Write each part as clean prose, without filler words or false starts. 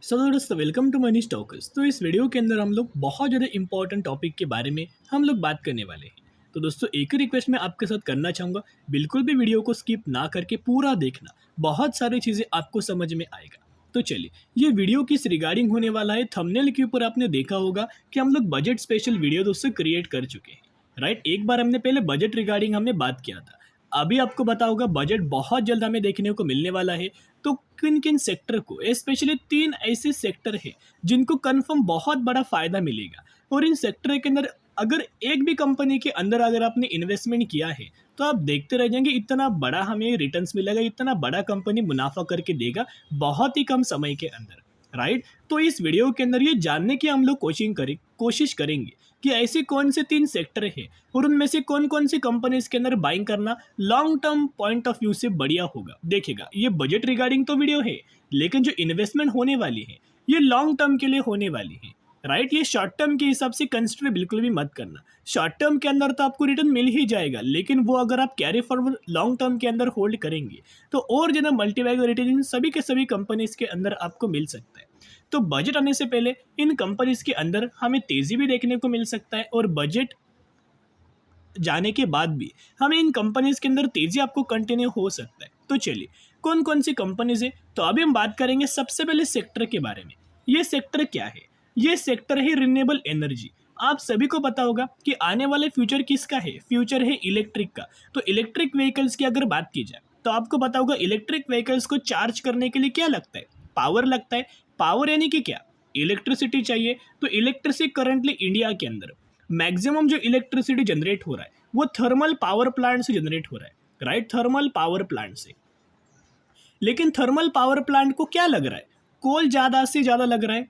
दोस्तों welcome to money stalkers. तो इस वीडियो के अंदर हम लोग बहुत ज़्यादा इंपॉर्टेंट टॉपिक के बारे में हम लोग बात करने वाले हैं। तो दोस्तों एक ही रिक्वेस्ट मैं आपके साथ करना चाहूँगा, बिल्कुल भी वीडियो को स्किप ना करके पूरा देखना, बहुत सारी चीज़ें आपको समझ में आएगा। तो चलिए, ये वीडियो किस रिगार्डिंग होने वाला है, थंबनेल के ऊपर आपने देखा होगा कि हम लोग बजट स्पेशल वीडियो दोस्तों क्रिएट कर चुके हैं। राइट, एक बार हमने पहले बजट रिगार्डिंग हमने बात किया था। अभी आपको पता होगा बजट बहुत जल्द हमें देखने को मिलने वाला है। तो किन किन सेक्टर को, स्पेशली तीन ऐसे सेक्टर हैं जिनको कंफर्म बहुत बड़ा फायदा मिलेगा। और इन सेक्टर के अंदर अगर एक भी कंपनी के अंदर अगर आपने इन्वेस्टमेंट किया है तो आप देखते रह जाएंगे, इतना बड़ा हमें रिटर्न्स मिलेगा, इतना बड़ा कंपनी मुनाफा करके देगा बहुत ही कम समय के अंदर। राइट, तो इस वीडियो के अंदर ये जानने की हम लोग कोशिश करेंगे कि ऐसे कौन से तीन सेक्टर हैं और उनमें से कौन कौन सी कंपनीज के अंदर बाइंग करना long term point of view से बढ़िया होगा। देखिएगा, ये बजट रिगार्डिंग तो वीडियो है, लेकिन जो इन्वेस्टमेंट होने वाली है ये लॉन्ग टर्म के लिए होने वाली है। राइट, ये शॉर्ट टर्म के हिसाब से कंसिडर बिल्कुल भी मत करना। शॉर्ट टर्म के अंदर तो आपको रिटर्न मिल ही जाएगा, लेकिन वो अगर आप कैरी फॉरवर्ड लॉन्ग टर्म के अंदर होल्ड करेंगे तो और ज़्यादा मल्टीवैल्यू रिटर्न इन सभी के सभी कंपनीज के अंदर आपको मिल सकता है। तो बजट आने से पहले इन कंपनीज के अंदर हमें तेजी भी देखने को मिल सकता है, और बजट जाने के बाद भी हमें इन कंपनीज के अंदर तेजी आपको कंटिन्यू हो सकता है। तो चलिए, कौन कौन सी कंपनीज है, तो अभी हम बात करेंगे सबसे पहले सेक्टर के बारे में। ये सेक्टर क्या है? ये सेक्टर है रिन्यूएबल एनर्जी। आप सभी को पता होगा कि आने वाले फ्यूचर किसका है? फ्यूचर है इलेक्ट्रिक का। तो इलेक्ट्रिक व्हीकल्स की अगर बात की जाए तो आपको पता होगा इलेक्ट्रिक व्हीकल्स को चार्ज करने के लिए क्या लगता है? पावर लगता है। पावर यानी कि क्या? इलेक्ट्रिसिटी चाहिए। तो इलेक्ट्रिसिटी करंटली इंडिया के अंदर मैक्सिमम जो इलेक्ट्रिसिटी जनरेट हो रहा है वो थर्मल पावर प्लांट से जनरेट हो रहा है। राइट, थर्मल पावर प्लांट से। लेकिन थर्मल पावर प्लांट को क्या लग रहा है? कोल ज़्यादा से ज़्यादा लग रहा है।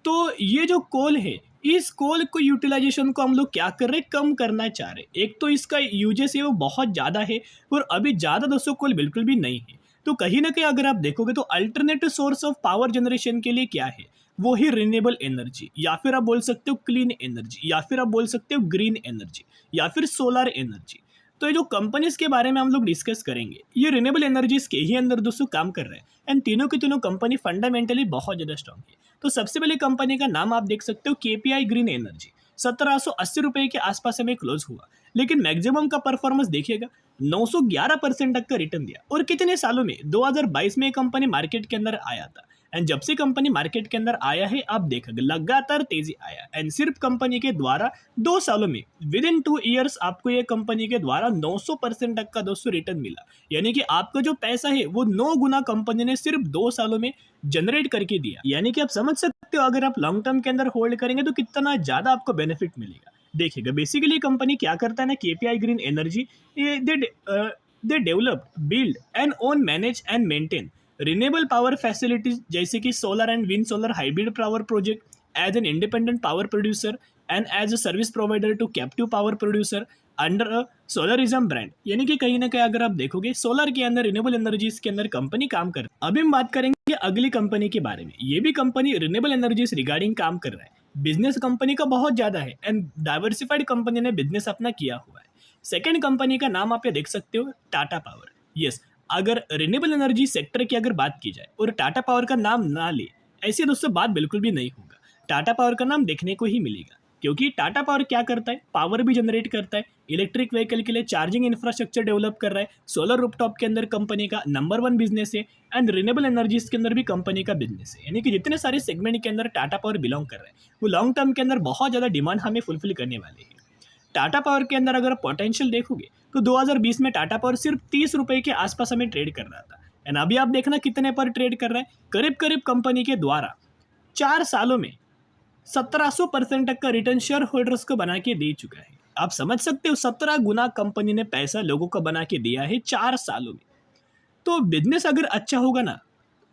तो ये जो कोल है, इस कोल को यूटिलाइजेशन को हम लोग क्या कर रहे हैं? कम करना चाह रहे हैं। एक तो इसका यूजेस है वो बहुत ज़्यादा है, और अभी ज़्यादा दोस्तों कोल बिल्कुल भी नहीं है। तो कहीं ना कहीं अगर आप देखोगे तो alternative source of power generation के लिए क्या है? वो ही रिन्यूएबल एनर्जी, या फिर आप बोल सकते हो क्लीन एनर्जी, या फिर आप बोल सकते हो ग्रीन एनर्जी, या फिर सोलर एनर्जी। तो ये जो कंपनीज के बारे में हम लोग डिस्कस करेंगे, ये रिन्यूएबल एनर्जीज के ही अंदर दोस्तों काम कर रहे हैं। एंड तीनों की तीनों कंपनी फंडामेंटली बहुत ज़्यादा स्ट्रॉन्ग है। तो सबसे पहले कंपनी का नाम आप देख सकते हो, केपीआई ग्रीन एनर्जी। 1780 रुपये के आसपास हमें क्लोज हुआ, लेकिन मैक्सिमम का परफॉर्मेंस देखिएगा, 911% तक का रिटर्न दिया। और कितने सालों में? 2022 में कंपनी मार्केट के अंदर आया था। एंड जब से कंपनी मार्केट के अंदर आया है, आप देखोगे लगातार तेजी आया। एंड सिर्फ कंपनी के द्वारा 2 सालों में, विद इन 2 ईयर्स, आपको ये कंपनी के द्वारा 900% तक का दोस्तों रिटर्न मिला। यानी कि आपका जो पैसा है वो 9 गुना कंपनी ने सिर्फ 2 सालों में जनरेट करके दिया। यानी कि आप समझ सकते हो, अगर आप लॉन्ग टर्म के अंदर होल्ड करेंगे तो कितना ज़्यादा आपको बेनिफिट मिलेगा। देखिएगा, बेसिकली कंपनी क्या करता है ना, KPI green energy, they develop, build and own, manage and maintain renewable power facilities, जैसे कि solar and wind solar hybrid power project, as an independent power producer and as a service provider to captive power producer under a Solarism brand. यानी कि कहीं ना कहीं अगर आप देखोगे, सोलर के अंदर, रिन्यूएबल एनर्जीज के अंदर कंपनी काम कर रही है। अभी हम बात करेंगे अगली कंपनी के बारे में। ये भी कंपनी रिन्यूएबल एनर्जीज रिगार्डिंग काम कर रहा है। बिजनेस कंपनी का बहुत ज्यादा है, एंड डाइवर्सिफाइड कंपनी ने बिजनेस अपना किया हुआ है। सेकेंड कंपनी का नाम आप ये देख सकते हो, टाटा पावर। यस, अगर रिन्यूएबल एनर्जी सेक्टर की अगर बात की जाए और टाटा पावर का नाम ना ले, ऐसे दोस्तों बात बिल्कुल भी नहीं होगा। टाटा पावर का नाम देखने को ही मिलेगा, क्योंकि टाटा पावर क्या करता है? पावर भी जनरेट करता है, इलेक्ट्रिक व्हीकल के लिए चार्जिंग इंफ्रास्ट्रक्चर डेवलप कर रहा है, सोलर रूफटॉप के अंदर कंपनी का नंबर 1 बिजनेस है, एंड रिन्यूएबल एनर्जीज के अंदर भी कंपनी का बिजनेस है। यानी कि जितने सारे सेगमेंट के अंदर टाटा पावर बिलोंग कर रहा है, वो लॉन्ग टर्म के अंदर बहुत ज़्यादा डिमांड हमें फुलफिल करने वाले हैं। टाटा पावर के अंदर अगर पोटेंशियल देखोगे तो 2020 में टाटा पावर सिर्फ 30 रुपये के आसपास हमें ट्रेड कर रहा था। एंड अभी आप देखना कितने पर ट्रेड कर रहा है। करीब करीब कंपनी के द्वारा 4 सालों में 1700% तक का रिटर्न शेयर होल्डर्स को बना के दे चुका है। आप समझ सकते हो, 17 गुना कंपनी ने पैसा लोगों को बना के दिया है 4 सालों में। तो बिजनेस अगर अच्छा होगा ना,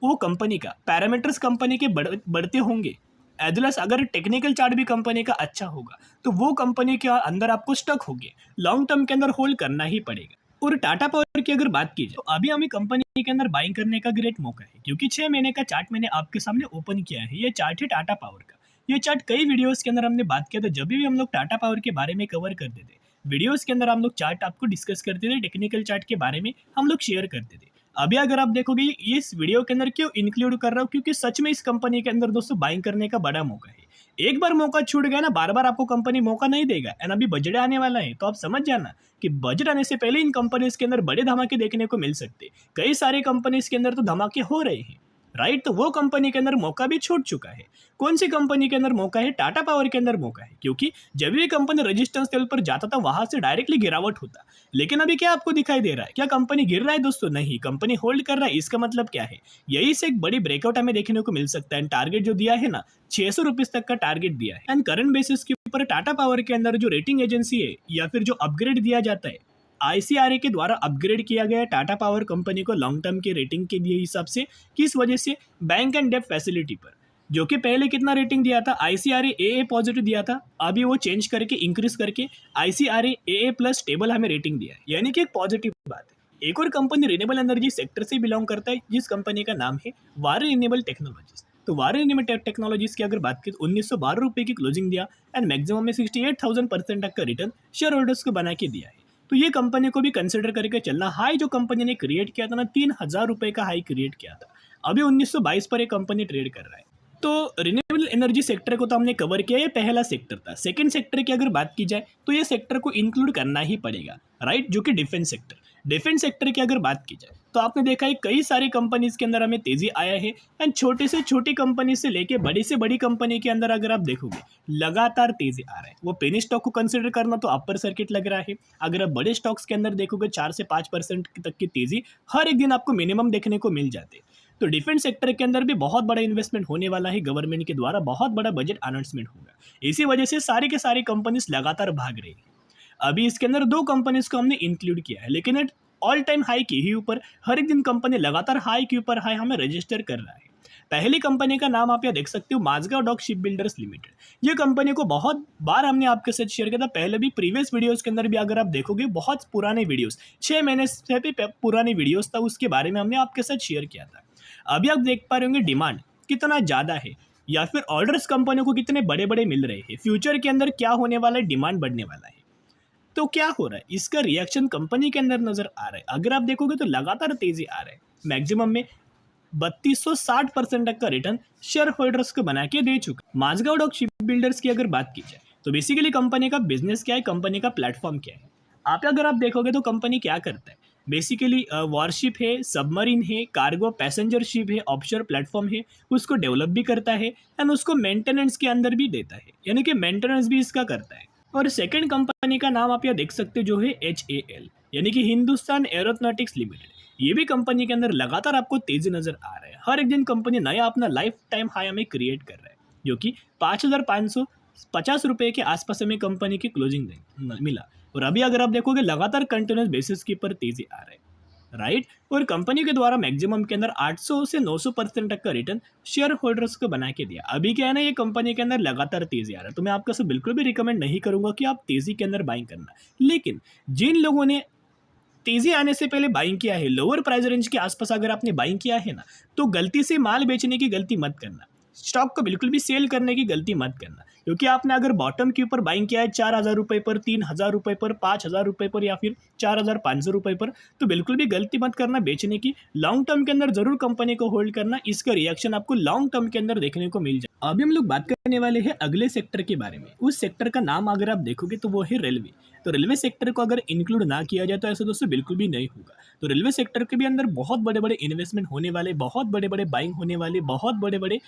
वो कंपनी का पैरामीटर्स कंपनी के बढ़ते होंगे, एजलस अगर टेक्निकल चार्ट भी कंपनी का अच्छा होगा, तो वो कंपनी के अंदर आपको स्टक होगे, लॉन्ग टर्म के अंदर होल्ड करना ही पड़ेगा। और टाटा पावर की अगर बात की जाए तो अभी हमें कंपनी के अंदर बाइंग करने का ग्रेट मौका है, क्योंकि 6 महीने का चार्ट मैंने आपके सामने ओपन किया है। ये चार्ट है टाटा पावर का। ये चार्ट कई वीडियोस के अंदर हमने बात किया था, जब भी हम लोग टाटा पावर के बारे में कवर करते थे, वीडियोस के अंदर हम लोग चार्ट आपको डिस्कस करते थे, टेक्निकल चार्ट के बारे में हम लोग शेयर करते थे। अभी अगर आप देखोगे ये इस वीडियो के अंदर क्यों इंक्लूड कर रहा हूँ, क्योंकि सच में इस कंपनी के अंदर दोस्तों बाइंग करने का बड़ा मौका है। एक बार मौका छूट गया ना, बार बार आपको कंपनी मौका नहीं देगा। एंड अभी बजट आने वाला है, तो आप समझ जाना कि बजट आने से पहले इन कंपनीज के अंदर बड़े धमाके देखने को मिल सकते। कई सारी कंपनीज के अंदर तो धमाके हो रहे हैं, राइट। तो वो कंपनी के अंदर मौका भी छूट चुका है। कौन सी कंपनी के अंदर मौका है? टाटा पावर के अंदर मौका है, क्योंकि जब भी कंपनी रेजिस्टेंस लेवल पर जाता था वहां से डायरेक्टली गिरावट होता। लेकिन अभी क्या आपको दिखाई दे रहा है? क्या कंपनी गिर रहा है दोस्तों? नहीं, कंपनी होल्ड कर रहा है। इसका मतलब क्या है? यही से एक बड़ी ब्रेकआउट हमें देखने को मिल सकता है। टारगेट जो दिया है ना, 600 रुपीज तक का टारगेट दिया है। एंड करंट बेसिस के ऊपर टाटा पावर के अंदर जो रेटिंग एजेंसी है या फिर जो अपग्रेड दिया जाता है, आईसीआरए के द्वारा अपग्रेड किया गया टाटा पावर कंपनी को लॉन्ग टर्म के रेटिंग के लिए हिसाब से। किस वजह से? बैंक एंड डेब्ट फैसिलिटी पर, जो कि पहले कितना रेटिंग दिया था? आईसीआरए ए पॉजिटिव दिया था, अभी वो चेंज करके इंक्रीज करके आईसीआरए ए प्लस स्टेबल हमें रेटिंग दिया है, यानी कि एक पॉजिटिव बात है। एक और कंपनी रिन्यूएबल एनर्जी सेक्टर से बिलोंग करता है, जिस कंपनी का नाम है वारे रिन्यूएबल टेक्नोलॉजीज। तो वारे रिन्यूएबल टेक्नोलॉजीज की अगर बात करें, 1912 रुपये की क्लोजिंग दिया एंड मैक्सिमम में 68,000% तक का रिटर्न शेयर होल्डर्स को बना के दिया है। तो ये कंपनी को भी कंसिडर करके चलना। हाई जो कंपनी ने क्रिएट किया था ना, 3,000 रुपये का हाई क्रिएट किया था, अभी 1922 पर ये कंपनी ट्रेड कर रहा है। तो रिन्यूएबल एनर्जी सेक्टर को तो हमने कवर किया, ये पहला सेक्टर था। सेकंड सेक्टर की अगर बात की जाए तो ये सेक्टर को इंक्लूड करना ही पड़ेगा, राइट, जो कि डिफेंस सेक्टर। डिफेंस सेक्टर की अगर बात की जाए तो आपने देखा है कई सारी कंपनीज के अंदर हमें तेजी आया है। एंड छोटे से छोटी कंपनी से लेके बड़ी से बड़ी कंपनी के अंदर अगर आप देखोगे लगातार तेजी आ रहा है। वो पेनी स्टॉक को कंसिडर करना तो अपर सर्किट लग रहा है। अगर आप बड़े स्टॉक्स के अंदर देखोगे 4 से 5% तक की तेजी हर एक दिन आपको मिनिमम देखने को मिल जाती है। तो डिफेंस सेक्टर के अंदर भी बहुत बड़ा इन्वेस्टमेंट होने वाला है, गवर्नमेंट के द्वारा बहुत बड़ा बजट अनाउंसमेंट होगा। इसी वजह से सारी के सारी कंपनीज लगातार भाग रही है। अभी इसके अंदर 2 कंपनीज को हमने इंक्लूड किया है, लेकिन एट ऑल टाइम हाई के ही ऊपर हर एक दिन कंपनी लगातार हाई के ऊपर हाई हमें रजिस्टर कर रहा है। पहली कंपनी का नाम आप यहाँ देख सकते हो, Mazagon dock ship builders limited. ये कंपनी को बहुत बार हमने आपके साथ शेयर किया था, पहले भी प्रीवियस वीडियोस के अंदर भी अगर आप देखोगे बहुत पुराने वीडियोस, 6 महीने से भी पुराने वीडियोस था, उसके बारे में हमने आपके साथ शेयर किया था। अभी आप देख पा रहे होंगे डिमांड कितना ज़्यादा है, या फिर ऑर्डर्स कंपनियों को कितने बड़े बड़े मिल रहे हैं। फ्यूचर के अंदर क्या होने वाला है? डिमांड बढ़ने वाला है। तो क्या हो रहा है? इसका रिएक्शन कंपनी के अंदर नजर आ रहा है। अगर आप देखोगे तो लगातार तेजी आ रहा है। मैक्सिमम में 3260% तक का रिटर्न शेयर होल्डर्स को बना के दे चुका। माझगांव डॉक शिप बिल्डर्स की अगर बात की जाए तो बेसिकली कंपनी का बिजनेस क्या है, कंपनी का प्लेटफॉर्म क्या है? अगर आप देखोगे तो कंपनी क्या करता है, बेसिकली वॉरशिप है, सबमरीन है, कार्गो पैसेंजर शिप है, ऑफशोर प्लेटफॉर्म है, उसको डेवलप भी करता है एंड उसको मेंटेनेंस के अंदर भी देता है, यानी कि मेंटेनेंस भी इसका करता है। और सेकंड कंपनी का नाम आप यहाँ देख सकते हो, जो है HAL, यानी कि हिंदुस्तान एरोनॉटिक्स लिमिटेड। ये भी कंपनी के अंदर लगातार आपको तेजी नजर आ रहा है। हर एक दिन कंपनी नया अपना लाइफ टाइम हाई हमें क्रिएट कर रहा है, जो कि 5,550 रुपये के आसपास हमें कंपनी की क्लोजिंग मिला। और अभी अगर आप देखोगे लगातार कंटिन्यूस बेसिस के ऊपर तेजी आ रहा है, राइट। और कंपनी के द्वारा मैक्सिमम के अंदर 800 से 900% तक का रिटर्न शेयर होल्डर्स को बना के दिया। अभी क्या है ना, ये कंपनी के अंदर लगातार तेजी आ रहा है, तो मैं आपको से बिल्कुल भी रिकमेंड नहीं करूंगा कि आप तेजी के अंदर बाइंग करना। लेकिन जिन लोगों ने तेजी आने से पहले बाइंग किया है, लोअर प्राइस रेंज के आसपास अगर आपने बाइंग किया है ना, तो गलती से माल बेचने की गलती मत करना। स्टॉक को बिल्कुल भी सेल करने की गलती मत करना, क्योंकि आपने अगर बॉटम के ऊपर बाइंग किया है 4,000 रुपये पर, 3,000 रुपये पर, 5,000 रुपये पर या फिर 4,500 रुपये पर, तो बिल्कुल भी गलती मत करना बेचने की। लॉन्ग टर्म के अंदर जरूर कंपनी को होल्ड करना, इसका रिएक्शन आपको लॉन्ग टर्म के अंदर देखने को मिल जाए। अभी हम लोग बात करने वाले हैं अगले सेक्टर के बारे में। उस सेक्टर का नाम अगर आप देखोगे तो वो है रेलवे। तो रेलवे सेक्टर को अगर इंक्लूड ना किया जाए तो ऐसा दोस्तों बिल्कुल भी नहीं होगा। तो रेलवे सेक्टर के भी अंदर बहुत बड़े बड़े इन्वेस्टमेंट होने वाले, बहुत बड़े बड़े बाइंग होने वाले, बहुत बड़े बड़े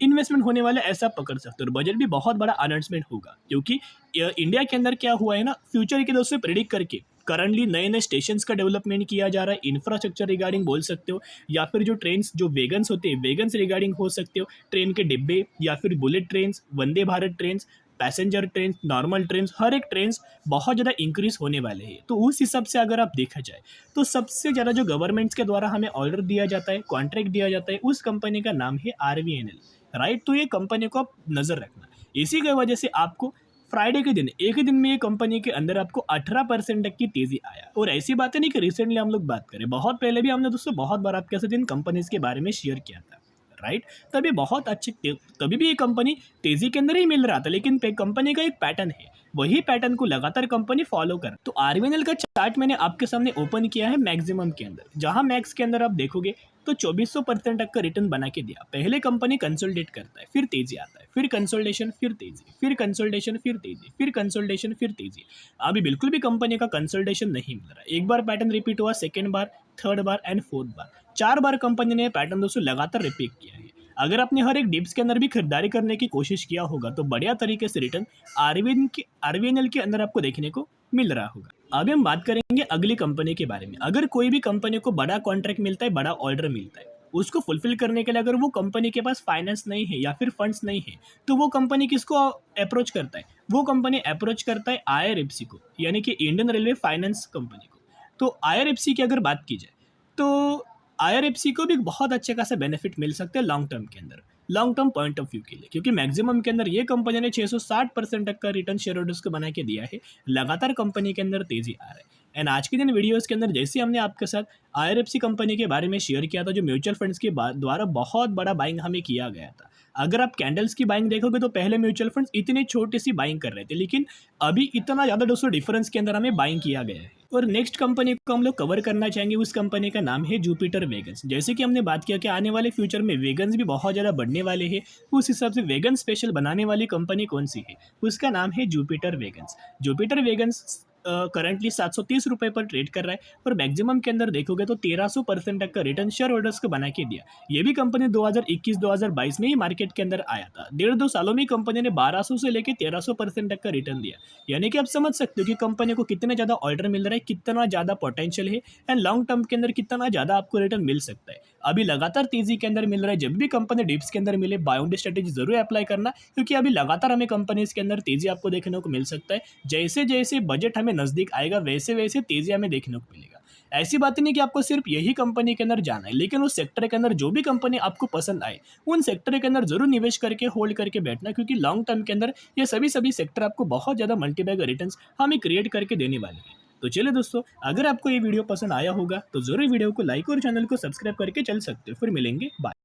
इन्वेस्टमेंट होने वाले, ऐसा पकड़ सकते हो। और बजट भी बहुत बड़ा अनाउंसमेंट होगा, क्योंकि इंडिया के अंदर क्या हुआ है ना, फ्यूचर के दोस्तों प्रेडिक्ट करके करंटली नए नए स्टेशन का डेवलपमेंट किया जा रहा है। इंफ्रास्ट्रक्चर रिगार्डिंग बोल सकते हो, या फिर जो ट्रेन जो वेगन्स होते हैं वेगन्स रिगार्डिंग हो सकते हो, ट्रेन के डिब्बे या फिर bullet train, Vande Bharat train, passenger train, normal train, हर एक ट्रेन बहुत ज़्यादा इंक्रीज होने वाले हैं। तो उस हिसाब से अगर आप देखा जाए तो सबसे ज़्यादा जो गवर्नमेंट्स के द्वारा हमें ऑर्डर दिया जाता है, कॉन्ट्रैक्ट दिया जाता है, उस कंपनी का नाम है RVNL, राइट। तो ये कंपनी को आप नज़र रखना। इसी की वजह से आपको फ्राइडे के दिन एक ही दिन में ये कंपनी के अंदर आपको 18% तक की तेजी आया। और ऐसी बातें नहीं कि रिसेंटली हम लोग बात करें, बहुत पहले भी हमने दोस्तों बहुत बार आपके साथ इन कंपनीज के बारे में शेयर किया था, राइट। तभी भी ये कंपनी तेज़ी के अंदर ही मिल रहा था, लेकिन कंपनी का एक पैटर्न है, वही पैटर्न को लगातार कंपनी फॉलो कर। तो आरवीएनएल का चार्ट मैंने आपके सामने ओपन किया है मैक्सिमम के अंदर, जहां मैक्स के अंदर आप देखोगे तो 2400% तक का रिटर्न बना के दिया। पहले कंपनी कंसोलिडेट करता है, फिर तेजी आता है, फिर कंसोलिडेशन, फिर तेजी, फिर कंसोलिडेशन, फिर तेजी, फिर कंसोलिडेशन, फिर तेजी। अभी बिल्कुल भी कंपनी का कंसोलिडेशन नहीं मिल रहा है। एक बार पैटर्न रिपीट हुआ, second bar, third bar and fourth bar, 4 bar company ने पैटर्न दोस्तों लगातार रिपीट किया है। अगर आपने हर एक डिप्स के अंदर भी खरीदारी करने की कोशिश किया होगा तो बढ़िया तरीके से रिटर्न आरवीएनएल के अंदर आपको देखने को मिल रहा होगा। अभी हम बात करेंगे अगली कंपनी के बारे में। अगर कोई भी कंपनी को बड़ा कॉन्ट्रैक्ट मिलता है, बड़ा ऑर्डर मिलता है, उसको फुलफिल करने के लिए अगर वो कंपनी के पास फाइनेंस नहीं है या फिर फंड्स नहीं है, तो वो कंपनी किसको अप्रोच करता है? वो कंपनी अप्रोच करता है आईआरएफसी को, यानी कि इंडियन रेलवे फाइनेंस कंपनी को। तो आईआरएफसी की अगर बात की जाए तो आईआरएफसी को भी बहुत अच्छे खासा बेनिफिट मिल सकते हैं लॉन्ग टर्म के अंदर, long term point of view के लिए, क्योंकि मैक्सिमम के अंदर ये कंपनी ने 660% तक का रिटर्न शेयर होल्डर्स को बना के दिया है। लगातार कंपनी के अंदर तेजी आ रहा है। एंड आज के दिन वीडियोस के अंदर जैसे हमने आपके साथ आईआरएफसी कंपनी के बारे में शेयर किया था, जो म्यूचुअल फंड्स के द्वारा बहुत बड़ा बाइंग हमें किया गया था। अगर आप कैंडल्स की बाइंग देखोगे तो पहले म्यूचुअल फंड्स इतनी छोटी सी बाइंग कर रहे थे, लेकिन अभी इतना ज़्यादा दोस्तों डिफरेंस के अंदर हमें बाइंग किया गया है। और नेक्स्ट कंपनी को हम लोग कवर करना चाहेंगे, उस कंपनी का नाम है जुपिटर वेगन्स। जैसे कि हमने बात किया कि आने वाले फ्यूचर में वेगन्स भी बहुत ज़्यादा बढ़ने वाले हैं, उस हिसाब से वेगन स्पेशल बनाने वाली कंपनी कौन सी है? उसका नाम है Jupiter vegans. Jupiter vegans currently 730 रुपये पर ट्रेड कर रहा है और मैक्सिमम के अंदर देखोगे तो 1300% तक का रिटर्न शेयर होल्डर्स को बना के दिया। ये भी कंपनी 2021-2022 में ही मार्केट के अंदर आया था। 1.5-2 सालों में कंपनी ने 1200 से लेकर 1300% तक का रिटर्न दिया। यानी कि आप समझ सकते हो कि कंपनी को कितने ज़्यादा ऑर्डर मिल रहा है, कितना ज़्यादा पोटेंशियल है एंड लॉन्ग टर्म के अंदर कितना ज़्यादा आपको रिटर्न मिल सकता है। अभी लगातार तेजी के अंदर मिल रहा है। जब भी कंपनी डिप्स के अंदर मिले, बाउंड स्ट्रेटेजी जरूर अप्लाई करना, क्योंकि अभी लगातार हमें कंपनीज के अंदर तेजी आपको देखने को मिल सकता है। जैसे जैसे बजट हमें नजदीक आएगा वैसे वैसे तेजी हमें देखने को मिलेगा। ऐसी बात नहीं कि आपको सिर्फ यही कंपनी के अंदर जाना है, लेकिन उस सेक्टर के अंदर जो भी कंपनी आपको पसंद आए उन सेक्टर के अंदर जरूर निवेश करके होल्ड करके बैठना, क्योंकि लॉन्ग टर्म के अंदर ये सभी सेक्टर आपको बहुत ज़्यादा मल्टीबैगर रिटर्न्स हमें क्रिएट करके देने वाले हैं। तो चलिए दोस्तों, अगर आपको ये वीडियो पसंद आया होगा तो जरूर वीडियो को लाइक और चैनल को सब्सक्राइब करके चल सकते हो। फिर मिलेंगे, बाय।